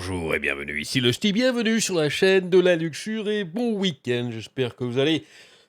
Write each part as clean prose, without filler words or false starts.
Bonjour et bienvenue, ici le Ch'ti, bienvenue sur la chaîne de la luxure et bon week-end. J'espère que vous allez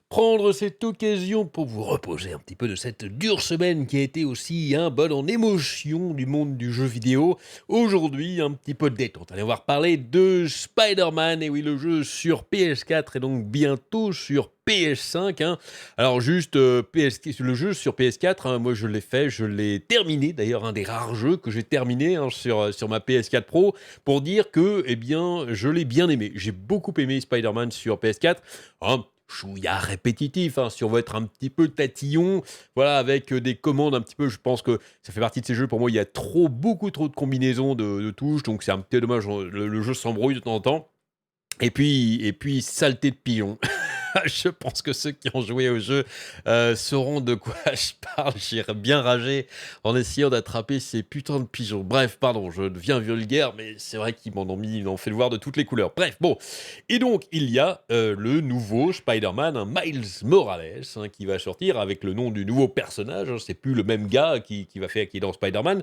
prendre cette occasion pour vous reposer un petit peu de cette dure semaine qui a été aussi un bol en émotion du monde du jeu vidéo. Aujourd'hui, un petit peu de détente. Allez, on va reparler de Spider-Man, et oui, le jeu sur PS4 et donc bientôt sur PS5. Alors juste, le jeu sur PS4, moi je l'ai fait, je l'ai terminé, d'ailleurs un des rares jeux que j'ai terminé sur ma PS4 Pro, pour dire que, eh bien, je l'ai bien aimé. J'ai beaucoup aimé Spider-Man sur PS4. Chouïa répétitif, si on veut être un petit peu tatillon, voilà, avec des commandes un petit peu, je pense que ça fait partie de ces jeux, pour moi, il y a beaucoup trop de combinaisons de touches, donc c'est un petit peu dommage, le jeu s'embrouille de temps en temps. Et puis saleté de pigeon. Je pense que ceux qui ont joué au jeu sauront de quoi je parle. J'ai bien ragé en essayant d'attraper ces putains de pigeons. Bref, pardon, je deviens vulgaire, mais c'est vrai qu'ils ils m'ont fait le voir de toutes les couleurs. Bref, bon. Et donc, il y a le nouveau Spider-Man, Miles Morales, qui va sortir avec le nom du nouveau personnage. C'est plus le même gars qui est dans Spider-Man.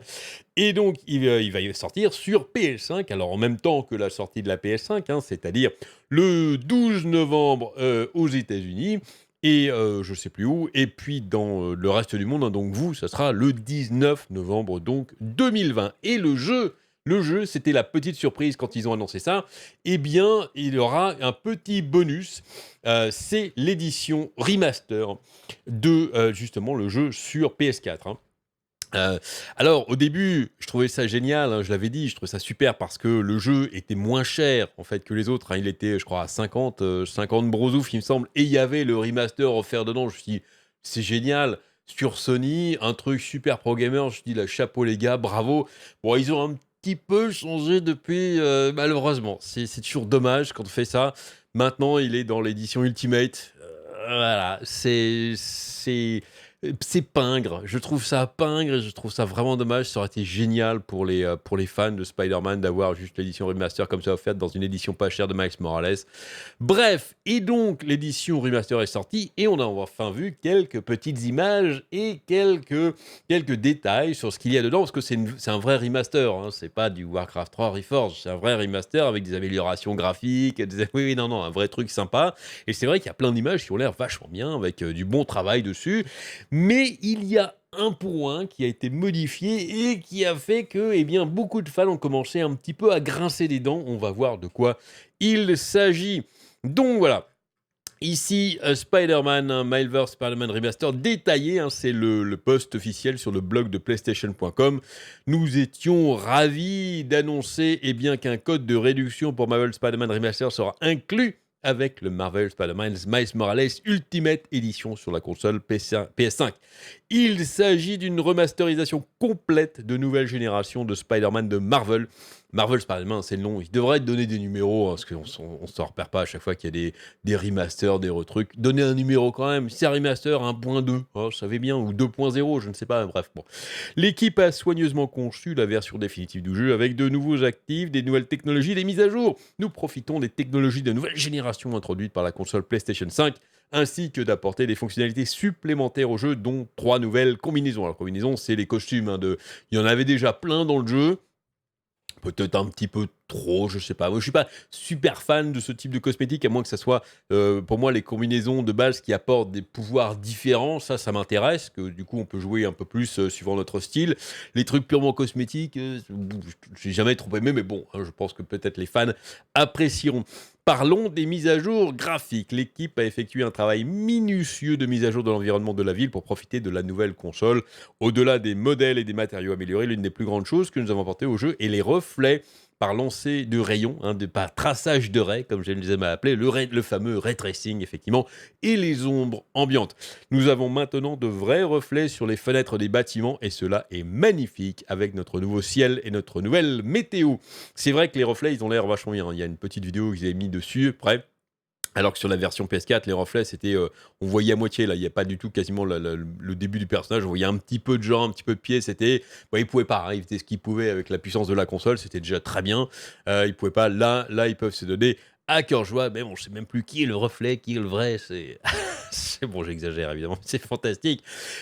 Et donc, il va sortir sur PS5, alors en même temps que la sortie de la PS5, c'est-à-dire le 12 novembre aux États-Unis, et je sais plus où, et puis dans le reste du monde, donc vous, ça sera le 19 novembre donc 2020. Et le jeu, c'était la petite surprise quand ils ont annoncé ça, eh bien, il y aura un petit bonus, c'est l'édition remaster de justement le jeu sur PS4. Alors au début, je trouvais ça génial, je l'avais dit, je trouvais ça super parce que le jeu était moins cher en fait que les autres, il était je crois à 50 brosouf il me semble, et il y avait le remaster offert dedans. Je me suis dit: «C'est génial!» Sur Sony, un truc super pro gamer, je me dis: «Là, chapeau les gars, bravo!» Bon, ils ont un petit peu changé depuis, malheureusement, c'est toujours dommage quand on fait ça. Maintenant, il est dans l'édition Ultimate, voilà, c'est pingre. Je trouve ça pingre et je trouve ça vraiment dommage. Ça aurait été génial pour les fans de Spider-Man d'avoir juste l'édition remaster comme ça offerte dans une édition pas chère de Miles Morales. Bref, et donc l'édition remaster est sortie et on a enfin vu quelques petites images et quelques détails sur ce qu'il y a dedans, parce que c'est un vrai remaster, c'est pas du Warcraft 3 Reforged, c'est un vrai remaster avec des améliorations graphiques, oui, oui, non, non, un vrai truc sympa. Et c'est vrai qu'il y a plein d'images qui ont l'air vachement bien, avec du bon travail dessus. Mais il y a un point qui a été modifié et qui a fait que, eh bien, beaucoup de fans ont commencé un petit peu à grincer des dents. On va voir de quoi il s'agit. Donc voilà. Ici, Spider-Man, Miles Spider-Man Remaster détaillé, c'est le post officiel sur le blog de PlayStation.com. Nous étions ravis d'annoncer, eh bien, qu'un code de réduction pour Marvel Spider-Man Remaster sera inclus avec le Marvel Spider-Man Miles Morales Ultimate Edition sur la console PS5. Il s'agit d'une remasterisation complète de nouvelle génération de Spider-Man de Marvel. Marvel Spider-Man, c'est le nom. Il devrait donner des numéros, parce qu'on ne s'en repère pas à chaque fois qu'il y a des remasters, des retrucs. Donnez un numéro quand même. Si c'est un remaster 1.2, je savais bien, ou 2.0, je ne sais pas, bref. Bon. L'équipe a soigneusement conçu la version définitive du jeu avec de nouveaux actifs, des nouvelles technologies, des mises à jour. Nous profitons des technologies de nouvelle génération introduites par la console PlayStation 5, ainsi que d'apporter des fonctionnalités supplémentaires au jeu, dont 3 nouvelles combinaisons. Alors, combinaisons, c'est les costumes. Il y en avait déjà plein dans le jeu. Peut-être un petit peu trop, je sais pas. Moi, je suis pas super fan de ce type de cosmétique, à moins que ça soit, pour moi, les combinaisons de base qui apportent des pouvoirs différents. Ça m'intéresse, que du coup, on peut jouer un peu plus suivant notre style. Les trucs purement cosmétiques, j'ai jamais trop aimé, mais bon, je pense que peut-être les fans apprécieront. Parlons des mises à jour graphiques. L'équipe a effectué un travail minutieux de mise à jour de l'environnement de la ville pour profiter de la nouvelle console. Au-delà des modèles et des matériaux améliorés, l'une des plus grandes choses que nous avons apportées au jeu est les reflets par lancer de rayons, par traçage de raies, comme je les aime à appeler, le fameux ray tracing, effectivement, et les ombres ambiantes. Nous avons maintenant de vrais reflets sur les fenêtres des bâtiments, et cela est magnifique avec notre nouveau ciel et notre nouvelle météo. C'est vrai que les reflets, ils ont l'air vachement bien. Il y a une petite vidéo que j'ai mis dessus, près. Alors que sur la version PS4, les reflets, c'était, on voyait à moitié, là, il n'y a pas du tout quasiment le début du personnage, on voyait un petit peu de jambes, un petit peu de pieds, c'était, ils pouvaient pas, ils faisaient ce qu'ils pouvaient avec la puissance de la console, c'était déjà très bien, ils pouvaient pas, là, ils peuvent se donner à cœur joie, mais bon, je sais même plus qui est le reflet, qui est le vrai, c'est, c'est bon, j'exagère évidemment, c'est fantastique,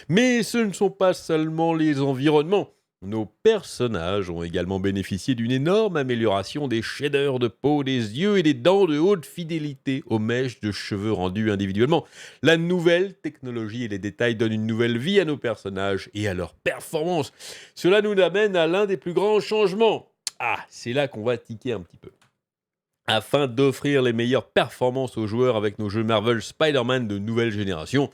mais ce ne sont pas seulement les environnements Nos personnages ont également bénéficié d'une énorme amélioration des shaders de peau, des yeux et des dents de haute fidélité aux mèches de cheveux rendus individuellement. La nouvelle technologie et les détails donnent une nouvelle vie à nos personnages et à leurs performances. Cela nous amène à l'un des plus grands changements. Ah, c'est là qu'on va tiquer un petit peu. Afin d'offrir les meilleures performances aux joueurs avec nos jeux Marvel Spider-Man de nouvelle génération,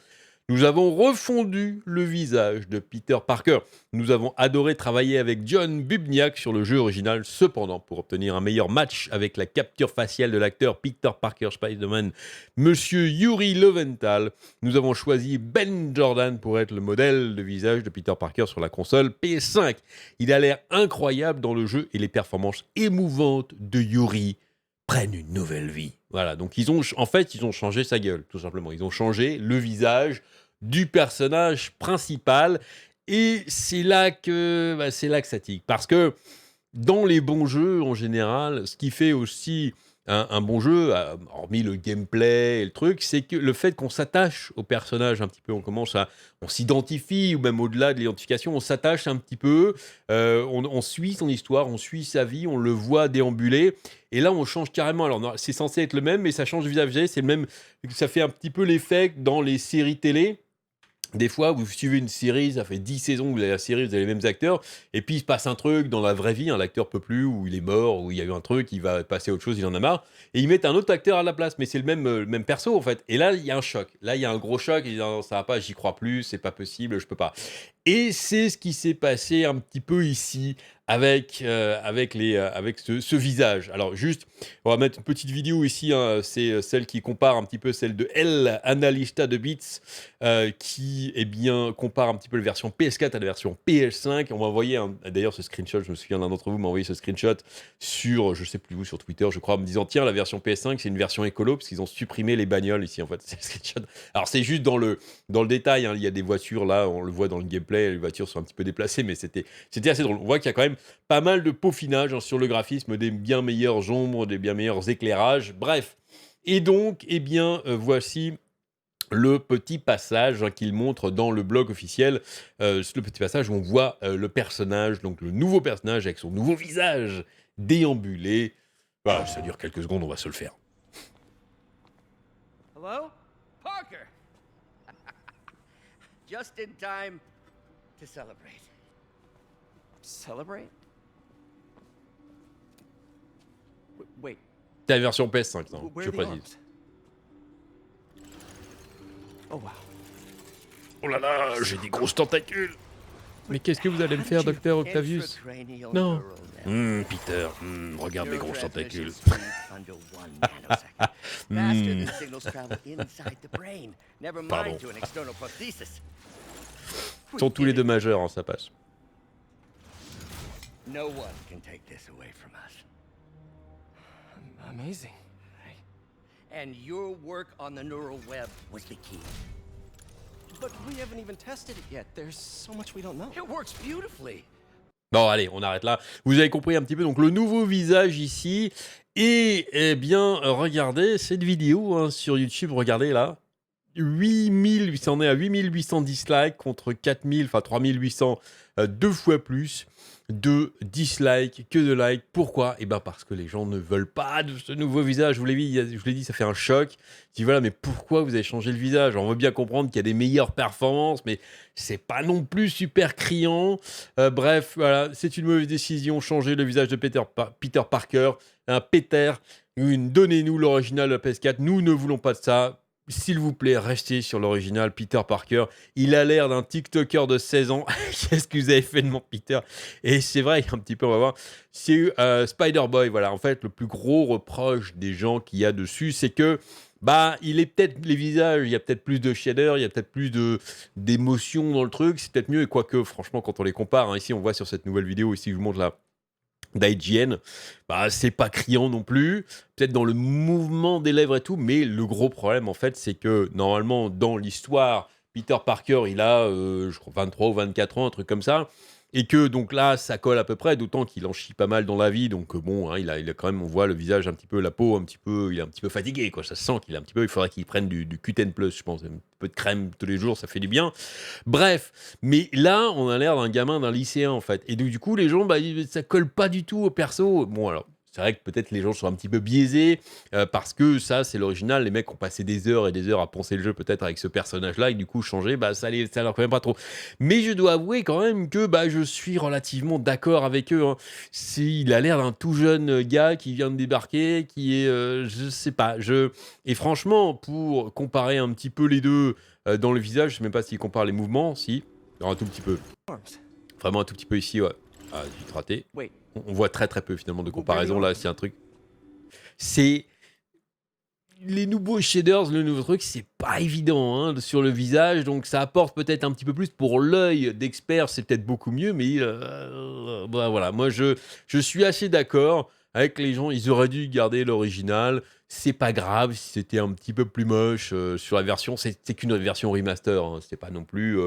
nous avons refondu le visage de Peter Parker. Nous avons adoré travailler avec John Bubniak sur le jeu original. Cependant, pour obtenir un meilleur match avec la capture faciale de l'acteur Peter Parker Spider-Man, Monsieur Yuri Lowenthal, nous avons choisi Ben Jordan pour être le modèle de visage de Peter Parker sur la console PS5. Il a l'air incroyable dans le jeu et les performances émouvantes de Yuri prennent une nouvelle vie. Voilà, donc ils ont changé sa gueule, tout simplement. Ils ont changé le visage du personnage principal et c'est là que ça tique. Parce que dans les bons jeux, en général, ce qui fait aussi un bon jeu, hormis le gameplay et le truc, c'est que le fait qu'on s'attache au personnage un petit peu, on s'identifie, ou même au-delà de l'identification, on s'attache un petit peu, on suit son histoire, on suit sa vie, on le voit déambuler, et là on change carrément. Alors c'est censé être le même, mais ça change de visage, c'est le même, ça fait un petit peu l'effet que dans les séries télé. Des fois, vous suivez une série, ça fait 10 saisons que vous avez la série, vous avez les mêmes acteurs, et puis il se passe un truc dans la vraie vie, l'acteur peut plus, ou il est mort, ou il y a eu un truc, il va passer à autre chose, il en a marre, et ils mettent un autre acteur à la place, mais c'est le même perso en fait. Et là, il y a un choc. Là, il y a un gros choc, il dit non, ça va pas, j'y crois plus, c'est pas possible, je peux pas. Et c'est ce qui s'est passé un petit peu ici avec ce visage. Alors juste, on va mettre une petite vidéo ici, hein, c'est celle qui compare un petit peu celle de El Analista de Beats, qui compare un petit peu la version PS4 à la version PS5. On m'a envoyé d'ailleurs ce screenshot, je me souviens d'un d'entre vous m'a envoyé ce screenshot sur, je sais plus où, sur Twitter je crois, en me disant tiens, la version PS5 c'est une version écolo parce qu'ils ont supprimé les bagnoles ici en fait. C'est le screenshot. Alors c'est juste dans le détail, hein, il y a des voitures là, on le voit dans le gameplay, les voitures sont un petit peu déplacées, mais c'était assez drôle. On voit qu'il y a quand même pas mal de peaufinage, hein, sur le graphisme, des bien meilleures ombres, des bien meilleurs éclairages, bref. Et donc, voici le petit passage, hein, qu'il montre dans le blog officiel, le petit passage où on voit le personnage, donc le nouveau personnage avec son nouveau visage déambulé. Voilà, ça dure quelques secondes, on va se le faire. Hello? Parker! Just in time to celebrate. Celebrate? Wait. C'est la version PS5, non, Where je are the précise. arms? Oh wow. Oh là là, j'ai des grosses tentacules. Mais qu'est-ce que vous allez me faire, Docteur Octavius? Non. Peter, regarde mes grosses tentacules. Pardon. Ils sont tous les deux majeurs, hein, ça passe. No one can take this away from us. Amazing. And your work on the neural web was the key. But we haven't even tested it yet. There's so much we don't know. It works beautifully. Bon, allez, on arrête là. Vous avez compris un petit peu, donc le nouveau visage ici. Et regardez cette vidéo, hein, sur YouTube, regardez là. 8000, on est à 8800 dislikes contre 4000, enfin 3800, deux fois plus de dislikes que de likes. Pourquoi ? Eh bien parce que les gens ne veulent pas de ce nouveau visage. Je vous l'ai dit, ça fait un choc. Je dis voilà, mais pourquoi vous avez changé le visage ? On veut bien comprendre qu'il y a des meilleures performances, mais c'est pas non plus super criant. Bref, voilà, c'est une mauvaise décision. Changer le visage de Peter Parker, un Peter. Donnez-nous l'original de la PS4. Nous ne voulons pas de ça. S'il vous plaît, restez sur l'original Peter Parker. Il a l'air d'un TikToker de 16 ans. Qu'est-ce que vous avez fait de mon Peter ? Et c'est vrai, un petit peu, on va voir. C'est Spider-Boy, voilà. En fait, le plus gros reproche des gens qu'il y a dessus, c'est que il est peut-être les visages, il y a peut-être plus de shaders, il y a peut-être plus d'émotion dans le truc. C'est peut-être mieux, et quoique, franchement, quand on les compare, hein, ici, on voit sur cette nouvelle vidéo, ici, je vous montre là, d'IGN, c'est pas criant non plus, peut-être dans le mouvement des lèvres et tout, mais le gros problème en fait c'est que normalement dans l'histoire, Peter Parker il a je crois 23 ou 24 ans, un truc comme ça, Et que donc là, ça colle à peu près, d'autant qu'il en chie pas mal dans la vie. Donc bon, hein, il a quand même, on voit le visage un petit peu, la peau un petit peu, il est un petit peu fatigué, quoi. Ça se sent qu'il est un petit peu, il faudrait qu'il prenne du Q10 Plus, je pense. Un peu de crème tous les jours, ça fait du bien. Bref, mais là, on a l'air d'un gamin, d'un lycéen, en fait. Et donc, du coup, les gens, bah, ça colle pas du tout au perso. Bon, alors, c'est vrai que peut-être les gens sont un petit peu biaisés, parce que ça, c'est l'original. Les mecs ont passé des heures et des heures à penser le jeu, peut-être, avec ce personnage-là, et du coup, changer, bah, ça leur convient pas trop. Mais je dois avouer quand même que bah, je suis relativement d'accord avec eux, hein. Il a l'air d'un tout jeune gars qui vient de débarquer, qui est, je sais pas, et franchement, pour comparer un petit peu les deux, dans le visage, je sais même pas s'il compare les mouvements, si, alors un tout petit peu, Arms. vraiment un tout petit peu ici, ouais. Ah, vite raté. Wait. On voit très très peu finalement de Well, comparaison barely là, c'est un truc. C'est les nouveaux shaders, le nouveau truc, c'est pas évident hein, sur le visage, donc ça apporte peut-être un petit peu plus pour l'œil d'expert, c'est peut-être beaucoup mieux, mais bah, voilà, moi je suis assez d'accord avec les gens, ils auraient dû garder l'original. C'est pas grave si c'était un petit peu plus moche sur la version, c'est qu'une version remaster, hein, c'est pas non plus.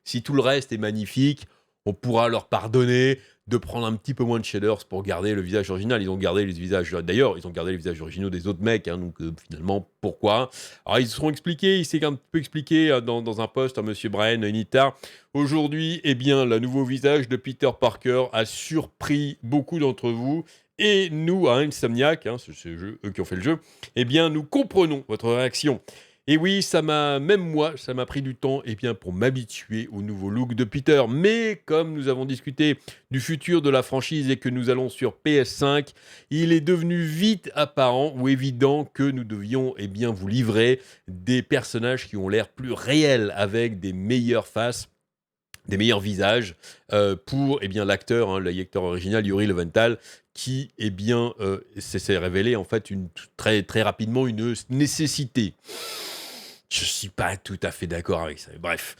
Si tout le reste est magnifique, on pourra leur pardonner de prendre un petit peu moins de shaders pour garder le visage original. Ils ont gardé les visages, d'ailleurs, ils ont gardé les visages originaux des autres mecs, hein, donc finalement, pourquoi? Alors, ils se seront expliqués, il s'est un peu expliqué dans un post, à Monsieur Brian Nitar. Aujourd'hui, eh bien, le nouveau visage de Peter Parker a surpris beaucoup d'entre vous. Et nous, à Insomniac, hein, c'est eux qui ont fait le jeu, eh bien, nous comprenons votre réaction. Et oui, même moi, ça m'a pris du temps pour m'habituer au nouveau look de Peter. Mais comme nous avons discuté du futur de la franchise et que nous allons sur PS5, il est devenu vite apparent ou évident que nous devions vous livrer des personnages qui ont l'air plus réels avec des meilleures faces, des meilleurs visages pour l'acteur, hein, l'acteur original Yuri Lowenthal, qui s'est révélé en fait très très rapidement une nécessité. Je suis pas tout à fait d'accord avec ça. Bref,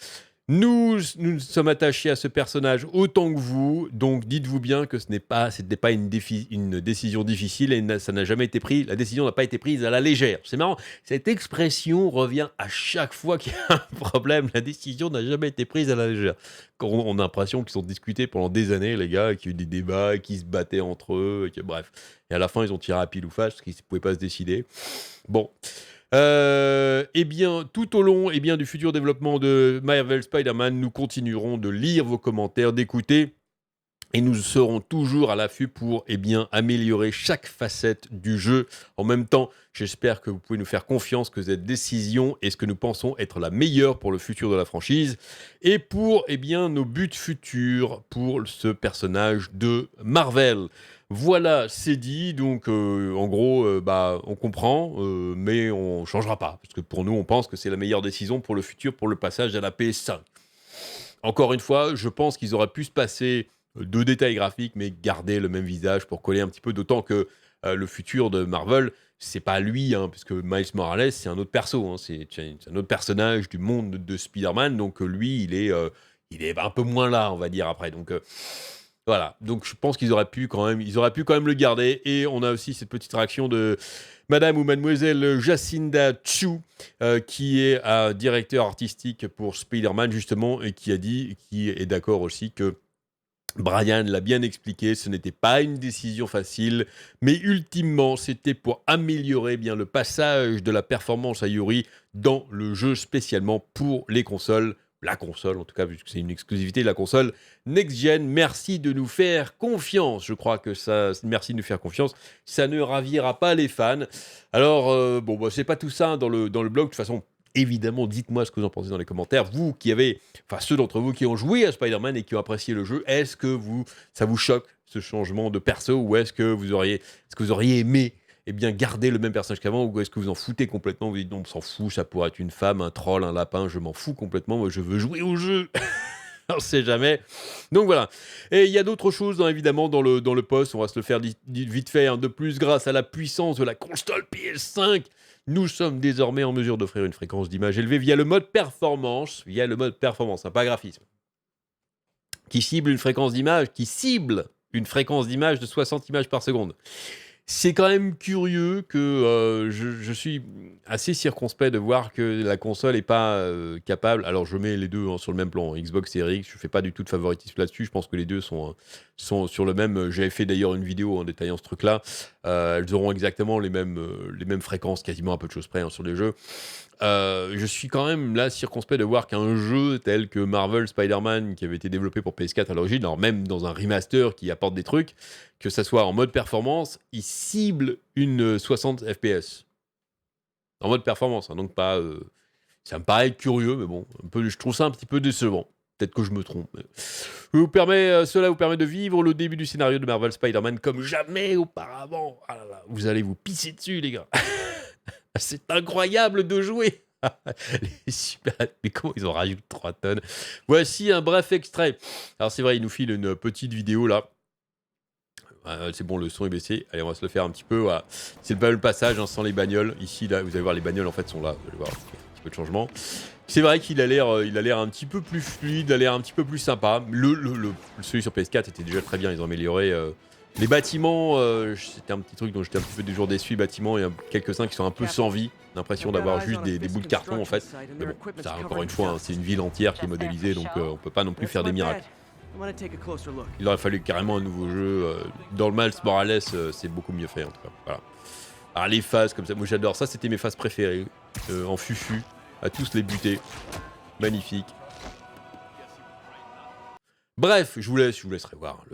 nous sommes attachés à ce personnage autant que vous, donc dites-vous bien que c'était pas une décision difficile et ça n'a jamais été pris. La décision n'a pas été prise à la légère. C'est marrant, cette expression revient à chaque fois qu'il y a un problème. La décision n'a jamais été prise à la légère. Quand on a l'impression qu'ils ont discuté pendant des années, les gars, qu'il y a eu des débats, qu'ils se battaient entre eux, bref. Et à la fin, ils ont tiré à pile ou face parce qu'ils ne pouvaient pas se décider. Bon. Tout au long du futur développement de Marvel Spider-Man, nous continuerons de lire vos commentaires, d'écouter, et nous serons toujours à l'affût pour améliorer chaque facette du jeu. En même temps, j'espère que vous pouvez nous faire confiance que cette décision est ce que nous pensons être la meilleure pour le futur de la franchise et pour nos buts futurs pour ce personnage de Marvel. Voilà, c'est dit. Donc, en gros, on comprend, mais on changera pas. Parce que pour nous, on pense que c'est la meilleure décision pour le futur, pour le passage à la PS5. Encore une fois, je pense qu'ils auraient pu se passer de détails graphiques, mais garder le même visage pour coller un petit peu. D'autant que le futur de Marvel, c'est pas lui, hein, puisque Miles Morales, c'est un autre perso. Hein, c'est un autre personnage du monde de Spider-Man. Donc, lui, il est un peu moins là, on va dire, après. Donc, voilà, donc je pense qu'ils auraient pu quand même le garder. Et on a aussi cette petite réaction de Madame ou Mademoiselle Jacinda Chu, qui est directeur artistique pour Spider-Man justement, et qui est d'accord aussi que Brian l'a bien expliqué, ce n'était pas une décision facile, mais ultimement, c'était pour améliorer le passage de la performance à Yuri dans le jeu spécialement pour les consoles. La console, en tout cas, vu que c'est une exclusivité de la console Next-Gen. Merci de nous faire confiance. Je crois que merci de nous faire confiance. Ça ne ravira pas les fans. Alors, c'est pas tout ça dans le blog. De toute façon, évidemment, dites-moi ce que vous en pensez dans les commentaires. Vous qui ceux d'entre vous qui ont joué à Spider-Man et qui ont apprécié le jeu, est-ce que ça vous choque ce changement de perso, ou est-ce que vous auriez aimé garder le même personnage qu'avant, ou est-ce que vous en foutez complètement? Vous dites non, on s'en fout, ça pourrait être une femme, un troll, un lapin, je m'en fous complètement, moi je veux jouer au jeu. On sait jamais. Donc voilà. Et il y a d'autres choses, hein, évidemment, dans le post. On va se le faire vite fait. De plus, grâce à la puissance de la console PS5, nous sommes désormais en mesure d'offrir une fréquence d'image élevée via le mode performance, hein, pas graphisme, qui cible une fréquence d'image de 60 images par seconde. C'est quand même curieux que je suis assez circonspect de voir que la console est pas capable. Alors, je mets les deux hein, sur le même plan, Xbox Series X. Je fais pas du tout de favoritisme là-dessus. Je pense que les deux sont sur le même. J'avais fait d'ailleurs une vidéo en détaillant ce truc-là. Elles auront exactement les mêmes fréquences, quasiment à peu de choses près hein, sur les jeux. Je suis quand même là circonspect de voir qu'un jeu tel que Marvel Spider-Man, qui avait été développé pour PS4 à l'origine, alors même dans un remaster qui apporte des trucs, que ça soit en mode performance, il cible une 60 FPS. En mode performance, hein, donc pas. Ça me paraît curieux, mais bon, je trouve ça un petit peu décevant. Peut-être que je me trompe. Cela vous permet de vivre le début du scénario de Marvel Spider-Man comme jamais auparavant. Ah là là, vous allez vous pisser dessus, les gars. C'est incroyable de jouer. Les super... Mais comment ils en rajoutent 3 tonnes. Voici un bref extrait. Alors c'est vrai, il nous file une petite vidéo là. C'est bon, le son est baissé. Allez, on va se le faire un petit peu. Voilà. C'est le passage hein, sans les bagnoles. Ici, là, vous allez voir, les bagnoles en fait sont là. Vous allez voir, un petit peu de changement. C'est vrai qu'il a l'air un petit peu plus fluide, il a l'air un petit peu plus sympa. Celui sur PS4 était déjà très bien. Ils ont amélioré. Les bâtiments, c'était un petit truc dont j'étais un petit peu toujours déçu. Les bâtiments, il y a quelques-uns qui sont un peu sans vie. L'impression d'avoir juste des bouts de carton en fait. Mais bon, ça, encore une fois, hein, c'est une ville entière qui est modélisée, donc on peut pas non plus faire des miracles. Il aurait fallu carrément un nouveau jeu. Dans le Miles Morales, c'est beaucoup mieux fait en tout cas. Voilà. Alors les phases comme ça, moi j'adore ça, c'était mes phases préférées. En fufu, à tous les buter. Magnifique. Bref, je vous laisserai voir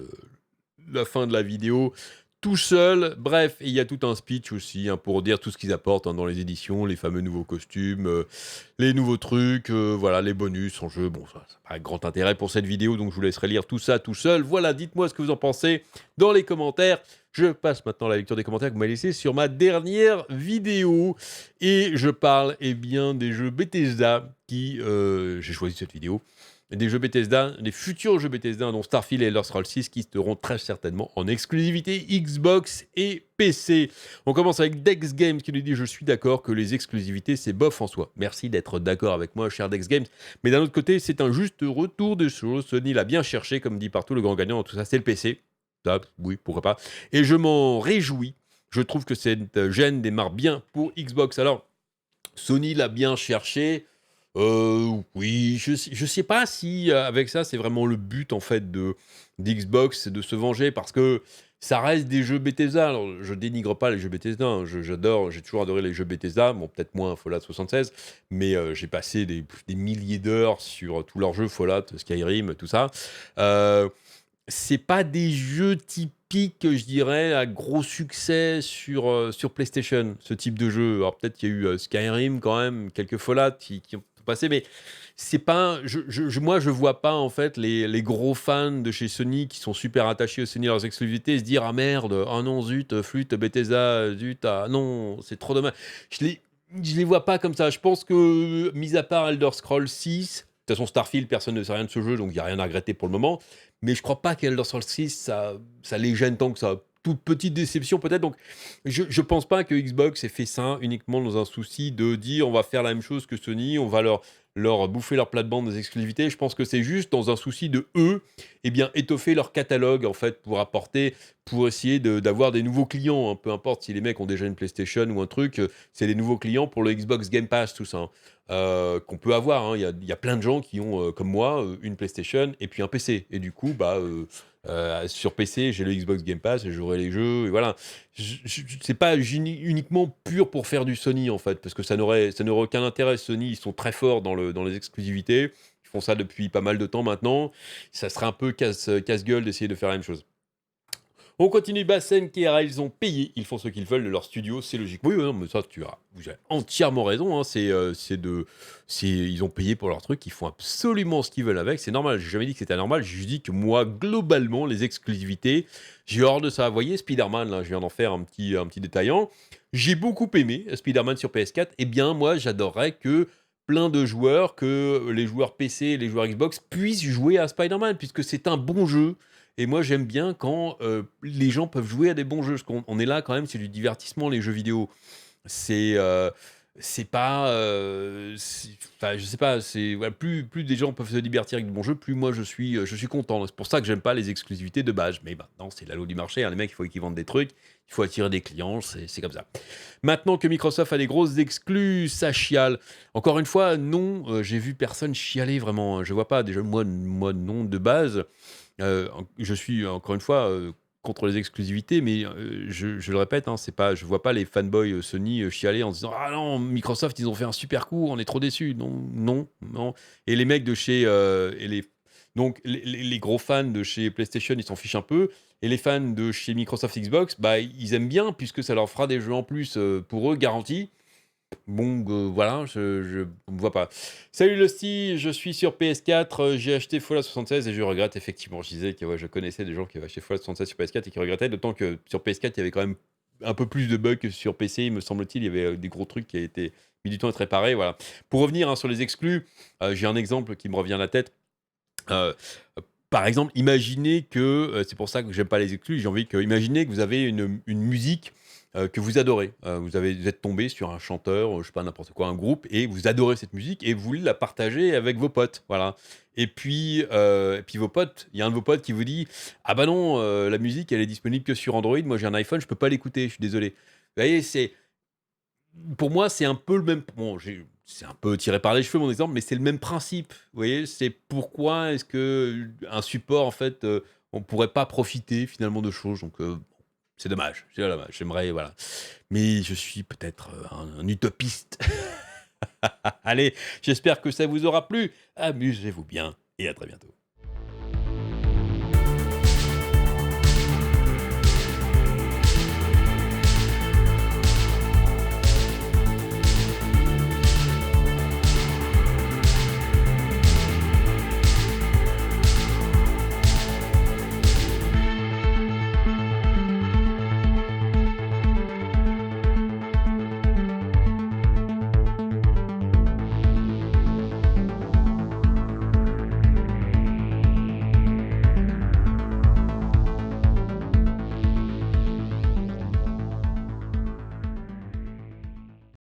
la fin de la vidéo tout seul. Bref, il y a tout un speech aussi hein, pour dire tout ce qu'ils apportent hein, dans les éditions, les fameux nouveaux costumes, les nouveaux trucs, voilà, les bonus en jeu. Bon, ça n'a pas grand intérêt pour cette vidéo, donc je vous laisserai lire tout ça tout seul. Voilà, dites-moi ce que vous en pensez dans les commentaires. Je passe maintenant à la lecture des commentaires que vous m'avez laissés sur ma dernière vidéo. Et je parle eh bien, des jeux Bethesda qui... j'ai choisi cette vidéo. Des jeux Bethesda, des futurs jeux Bethesda, dont Starfield et Elder Scrolls 6, qui seront très certainement en exclusivité Xbox et PC. On commence avec Dex Games qui nous dit « Je suis d'accord que les exclusivités, c'est bof en soi. » Merci d'être d'accord avec moi, cher Dex Games. Mais d'un autre côté, c'est un juste retour des choses. Sony l'a bien cherché, comme dit partout, le grand gagnant dans tout ça, c'est le PC. Ça, oui, pourquoi pas. Et je m'en réjouis. Je trouve que cette gêne démarre bien pour Xbox. Alors, Sony l'a bien cherché... oui, je sais pas si avec ça c'est vraiment le but en fait d'Xbox, c'est de se venger parce que ça reste des jeux Bethesda. Alors je dénigre pas les jeux Bethesda, hein, j'ai toujours adoré les jeux Bethesda, bon peut-être moins Fallout 76, mais j'ai passé des milliers d'heures sur tous leurs jeux, Fallout, Skyrim, tout ça. C'est pas des jeux typiques, je dirais, à gros succès sur PlayStation, ce type de jeu. Alors peut-être qu'il y a eu Skyrim quand même, quelques Fallout qui ont passé, mais c'est pas. Moi, je vois pas en fait les gros fans de chez Sony qui sont super attachés au Sony à leurs exclusivités se dire ah merde, ah non zut, flûte Bethesda, zut, ah non, c'est trop dommage. Je les vois pas comme ça. Je pense que, mis à part Elder Scrolls 6, de toute façon Starfield, personne ne sait rien de ce jeu, donc il n'y a rien à regretter pour le moment. Mais je crois pas qu'Elder Scrolls 6, ça les gêne tant que ça. Toute petite déception peut-être. Donc, je pense pas que Xbox ait fait ça uniquement dans un souci de dire on va faire la même chose que Sony, on va leur bouffer leur plate-bande des exclusivités. Je pense que c'est juste dans un souci de eux, eh bien, étoffer leur catalogue en fait pour essayer d'avoir des nouveaux clients. Hein. Peu importe si les mecs ont déjà une PlayStation ou un truc, c'est des nouveaux clients pour le Xbox Game Pass, tout ça. Qu'on peut avoir. Hein. Il y a plein de gens qui ont, comme moi, une PlayStation et puis un PC. Et du coup, sur PC, j'ai le Xbox Game Pass et j'aurai les jeux. Et voilà. C'est pas uniquement pur pour faire du Sony, en fait, parce que ça n'aurait aucun intérêt. Sony, ils sont très forts dans les exclusivités. Ils font ça depuis pas mal de temps maintenant. Ça serait un peu casse-gueule d'essayer de faire la même chose. On continue, Bassen, Kera, ils ont payé, ils font ce qu'ils veulent de leur studio, c'est logique. Oui, non, mais ça, vous avez entièrement raison, hein, ils ont payé pour leur truc, ils font absolument ce qu'ils veulent avec, c'est normal, j'ai jamais dit que c'était anormal, j'ai juste dit que moi, globalement, les exclusivités, j'ai hors de ça. Vous voyez, Spider-Man, là, je viens d'en faire un petit détaillant, j'ai beaucoup aimé Spider-Man sur PS4, eh bien, moi, j'adorerais que plein de joueurs, que les joueurs PC et les joueurs Xbox puissent jouer à Spider-Man, puisque c'est un bon jeu. Et moi, j'aime bien quand les gens peuvent jouer à des bons jeux. Parce qu'on est là quand même, c'est du divertissement, les jeux vidéo. C'est c'est pas, enfin, je sais pas, c'est voilà, plus des gens peuvent se divertir avec de bons jeux, plus moi je suis content. C'est pour ça que j'aime pas les exclusivités de base. Mais maintenant, c'est la loi du marché, hein. Les mecs, il faut qu'ils vendent des trucs, il faut attirer des clients, c'est comme ça. Maintenant que Microsoft a des grosses exclus, ça chiale. Encore une fois, non, j'ai vu personne chialer vraiment, hein. Je vois pas déjà moi non de base. Je suis encore une fois, contre les exclusivités, mais je le répète, hein, c'est pas je vois pas les fanboys, Sony, chialer en se disant: «Ah non, Microsoft, ils ont fait un super coup, on est trop déçus». Non, non, non et les mecs de chez, et les donc les gros fans de chez PlayStation, ils s'en fichent un peu et les fans de chez Microsoft Xbox, bah, ils aiment bien puisque ça leur fera des jeux en plus, pour eux garantis. Bon, voilà, je ne vois pas. Salut Lusty, je suis sur PS4, j'ai acheté Fallout 76 et je regrette effectivement. Je disais que ouais, je connaissais des gens qui avaient acheté Fallout 76 sur PS4 et qui regrettaient, d'autant que sur PS4, il y avait quand même un peu plus de bugs que sur PC, il me semble-t-il. Il y avait des gros trucs qui avaient été mis du temps à être réparés. Voilà. Pour revenir hein, sur les exclus, j'ai un exemple qui me revient à la tête. Euh, Par exemple, imaginez que, c'est pour ça que j'aime pas les exclus, j'ai envie que, imaginez que vous avez une musique que vous adorez. Vous êtes tombé sur un chanteur, je sais pas, n'importe quoi, un groupe, et vous adorez cette musique et vous voulez la partager avec vos potes. Voilà. Et puis vos potes, il y a un de vos potes qui vous dit: «Ah bah non, la musique, elle est disponible que sur Android. Moi, j'ai un iPhone, je peux pas l'écouter, je suis désolé». Vous voyez, pour moi, c'est un peu le même bon, c'est un peu tiré par les cheveux mon exemple, mais c'est le même principe. Vous voyez? C'est pourquoi est-ce que un support en fait, on pourrait pas profiter finalement de choses donc c'est dommage, c'est dommage. J'aimerais voilà. Mais je suis peut-être, un utopiste. Allez, j'espère que ça vous aura plu. Amusez-vous bien et à très bientôt.